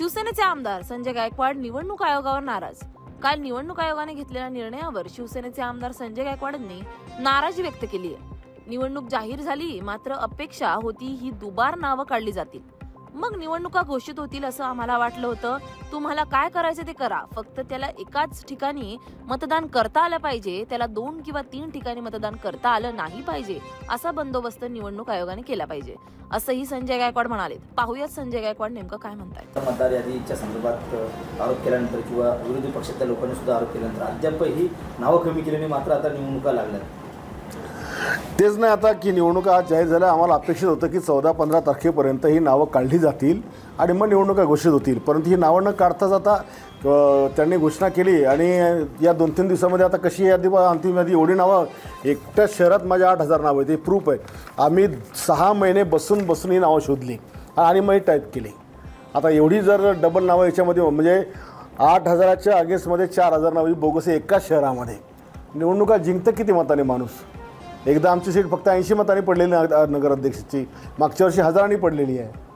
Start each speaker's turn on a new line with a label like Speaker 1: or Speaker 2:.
Speaker 1: शिवसेनेचे आमदार संजय गायकवाड निवडणूक आयोगावर नाराज। काल निवडणूक आयोगाने घेतलेल्या निर्णयावर शिवसेनेचे आमदार संजय गायकवाडांनी नाराजी व्यक्त केली आहे। निवडणूक जाहीर झाली, मात्र अपेक्षा होती ही दुबार नावं काढली जातील, मग निवडणुका घोषित होतील असं आम्हाला वाटलं होतं। तुम्हाला काय करायचं ते करा, फक्त त्याला एकाच ठिकाणी मतदान करता आलं पाहिजे, त्याला 2 किंवा 3 ठिकाणी मतदान करता आलं नाही पाहिजे, असा बंदोबस्त निवडणूक आयोगाने केला पाहिजे, असंही संजय गायकवाड म्हणाले। पाहूयात संजय गायकवाड नेमकं काय म्हणतायत।
Speaker 2: मतदार यादीच्या संदर्भात आरोप केल्यानंतर किंवा विरोधी पक्षातल्या लोकांनी सुद्धा आरोप केल्यानंतर अद्यापही नावं कमी केल्याने मात्र आता निवडणुका लागल्या।
Speaker 3: तेच नाही आता की निवडणुका जाहीर झाल्या, आम्हाला अपेक्षित होतं की 14-15 तारखेपर्यंत ही नावं काढली जातील आणि मग निवडणुका घोषित होतील, परंतु ही नावं न काढताच आता त्यांनी घोषणा केली आणि या 2-3 दिवसामध्ये आता कशी यादी अंतिम यादी एवढी नावं एकट्याच शहरात माझ्या 8,000 नावं आहेत, हे प्रूफ आहे। आम्ही 6 महिने बसून ही नावं शोधली आणि मग टाईप केली। आता एवढी जर डबल नावं याच्यामध्ये म्हणजे 8,000च्या अगेन्स्टमध्ये 4,000 नावं बोगस एकाच शहरामध्ये। निवडणुका जिंकतं किती मताने माणूस? एकदा आमची सीट फक्त 80 मतांनी पडलेली नगराध्यक्षाची, मागच्या वर्षी हजारांनी पडलेली आहे।